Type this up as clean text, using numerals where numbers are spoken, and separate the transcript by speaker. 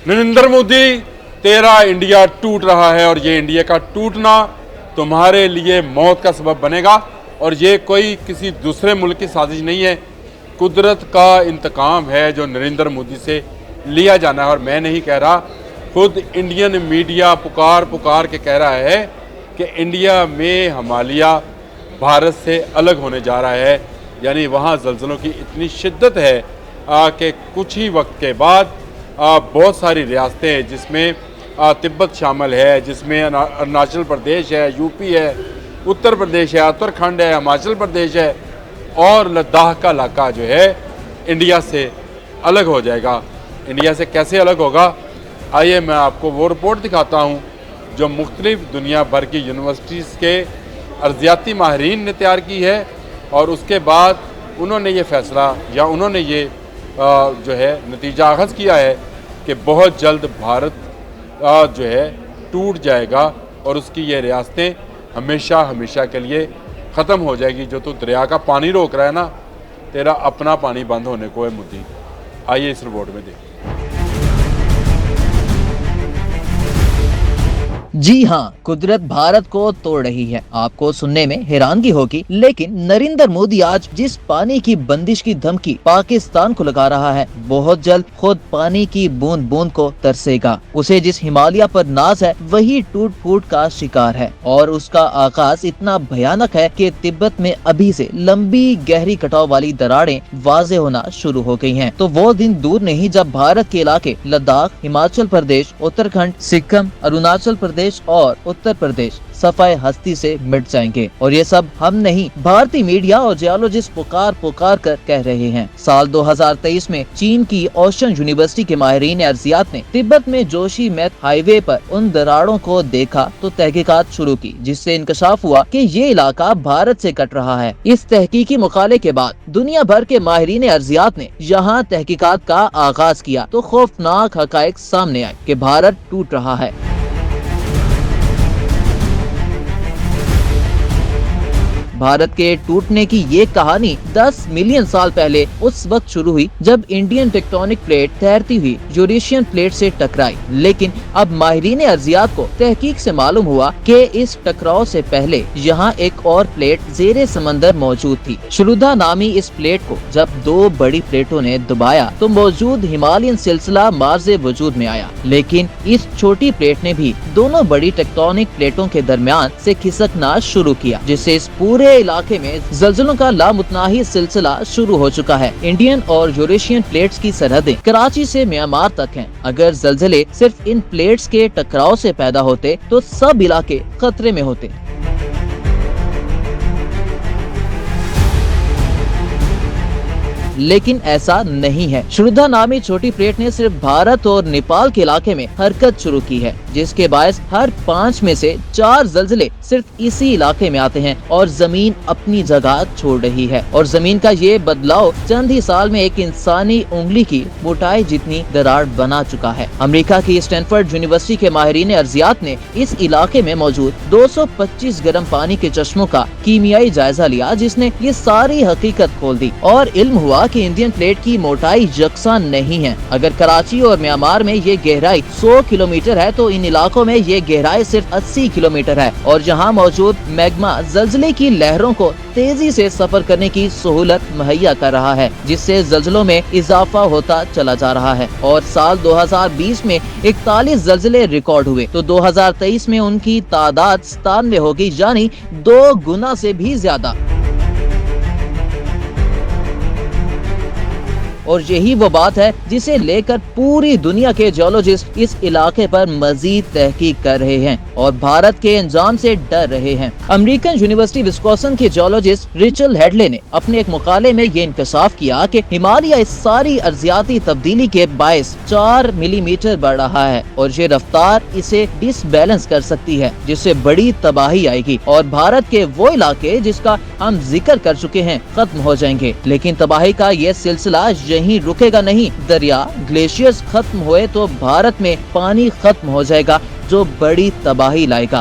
Speaker 1: नरेंद्र मोदी, तेरा इंडिया टूट रहा है और ये इंडिया का टूटना तुम्हारे लिए मौत का सबब बनेगा। और ये कोई किसी दूसरे मुल्क की साजिश नहीं है, कुदरत का इंतकाम है जो नरेंद्र मोदी से लिया जाना है। और मैं नहीं कह रहा, खुद इंडियन मीडिया पुकार के कह रहा है कि इंडिया में हिमालय भारत से अलग होने जा रहा है। यानी वहाँ ज़लज़लों की इतनी शिद्दत है कि कुछ ही वक्त के बाद बहुत सारी रियासतें हैं जिसमें तिब्बत शामिल है, जिसमें अरुणाचल प्रदेश है, यूपी है, उत्तर प्रदेश है, उत्तराखंड है, हिमाचल प्रदेश है और लद्दाख का इलाका जो है इंडिया से अलग हो जाएगा। इंडिया से कैसे अलग होगा, आइए मैं आपको वो रिपोर्ट दिखाता हूँ जो मुख्तलिफ दुनिया भर की यूनिवर्सिटीज़ के अर्जियाती माहिरीन ने तैयार की है। और उसके बाद उन्होंने ये फ़ैसला या उन्होंने ये जो है नतीजा अख़ज़ किया है कि बहुत जल्द भारत जो है टूट जाएगा और उसकी ये रियासतें हमेशा के लिए ख़त्म हो जाएगी। जो तो दरिया का पानी रोक रहा है ना, तेरा अपना पानी बंद होने को है मोदी। आइए इस रिपोर्ट में देखें।
Speaker 2: जी हाँ, कुदरत भारत को तोड़ रही है। आपको सुनने में हैरानगी होगी, लेकिन नरेंद्र मोदी आज जिस पानी की बंदिश की धमकी पाकिस्तान को लगा रहा है, बहुत जल्द खुद पानी की बूंद बूंद को तरसेगा। उसे जिस हिमालय पर नाज है वही टूट फूट का शिकार है और उसका आगाज इतना भयानक है कि तिब्बत में अभी से लंबी गहरी कटाव वाली दरारें वाजे होना शुरू हो गई हैं। तो वो दिन दूर नहीं जब भारत के इलाके लद्दाख, हिमाचल प्रदेश, उत्तराखंड, सिक्किम, अरुणाचल प्रदेश और उत्तर प्रदेश सफाई हस्ती से मिट जाएंगे। और ये सब हम नहीं, भारतीय मीडिया और जियोलॉजिस्ट पुकार कर कह रहे हैं। साल 2023 में चीन की ओशन यूनिवर्सिटी के माहिरीन अर्जियात ने तिब्बत में जोशी मैथ हाईवे पर उन दरारों को देखा तो तहकीकात शुरू की, जिससे इंकशाफ हुआ कि ये इलाका भारत से कट रहा है। इस तहकीकी मुकाले के बाद दुनिया भर के माहिरीन अर्जियात ने यहाँ तहकीकात का आगाज किया तो खौफनाक हकायक सामने आए कि भारत टूट रहा है। भारत के टूटने की ये कहानी 10 मिलियन साल पहले उस वक्त शुरू हुई जब इंडियन टेक्टोनिक प्लेट तैरती हुई यूरेशियन प्लेट से टकराई। लेकिन अब माहिरीन अर्जियात को तहकीक से मालूम हुआ कि इस टकराव से पहले यहाँ एक और प्लेट ज़ेरे समंदर मौजूद थी। श्रुदा नामी इस प्लेट को जब दो बड़ी प्लेटों ने दबाया तो मौजूद हिमालयन सिलसिला मार्जे वजूद में आया। लेकिन इस छोटी प्लेट ने भी दोनों बड़ी टेक्टोनिक प्लेटों के दरमियान से खिसकना शुरू किया, जिससे इस पूरे इलाके में ज़लज़लों का लामुतनाही सिलसिला शुरू हो चुका है। इंडियन और यूरेशियन प्लेट्स की सरहदें कराची से म्यांमार तक हैं। अगर ज़लज़ले सिर्फ इन प्लेट्स के टकराव से पैदा होते तो सब इलाके खतरे में होते। लेकिन ऐसा नहीं है। श्रुदा नामी छोटी प्लेट ने सिर्फ भारत और नेपाल के इलाके में हरकत शुरू की है, जिसके बायस हर 5 में से 4 ज़लज़ले सिर्फ इसी इलाके में आते हैं और जमीन अपनी जगह छोड़ रही है। और जमीन का ये बदलाव चंद ही साल में एक इंसानी उंगली की मोटाई जितनी दरार बना चुका है। अमेरिका की स्टैनफोर्ड यूनिवर्सिटी के माहिरीन अर्जियात ने इस इलाके में मौजूद 225 गर्म पानी के चश्मों का कीमियाई जायजा लिया, जिसने ये सारी हकीकत खोल दी और इल्म हुआ कि इंडियन प्लेट की मोटाई यकसा नहीं है। अगर कराची और म्यांमार में ये गहराई 100 किलोमीटर है तो इन इलाकों में ये गहराई सिर्फ 80 किलोमीटर है। और जहां मौजूद मैग्मा ज़लज़ले की लहरों को तेजी से सफर करने की सहूलत मुहैया कर रहा है, जिससे ज़लज़लों में इजाफा होता चला जा रहा है। और साल 2020 में 41 ज़लज़ले रिकॉर्ड हुए तो 2023 में उनकी तादाद 97 होगी, यानी 2 गुना से भी ज्यादा। और यही वो बात है जिसे लेकर पूरी दुनिया के जियोलॉजिस्ट इस इलाके पर मजीद तहकीक कर रहे हैं और भारत के अंजाम से डर रहे हैं। अमेरिकन यूनिवर्सिटी विस्कॉन्सिन के जियोलॉजिस्ट रिचल हेडले ने अपने एक मुकाले में ये इंकशाफ किया कि हिमालय इस सारी अर्जियाती तब्दीली के बायस 4 मिलीमीटर बढ़ रहा है और ये रफ्तार इसे डिसबैलेंस कर सकती है, जिससे बड़ी तबाही आएगी और भारत के वो इलाके जिसका हम जिक्र कर चुके हैं खत्म हो जाएंगे। लेकिन तबाही का ये सिलसिला यहीं रुकेगा नहीं। दरिया, ग्लेशियर्स खत्म हुए तो भारत में पानी खत्म हो जाएगा, जो बड़ी तबाही लाएगा।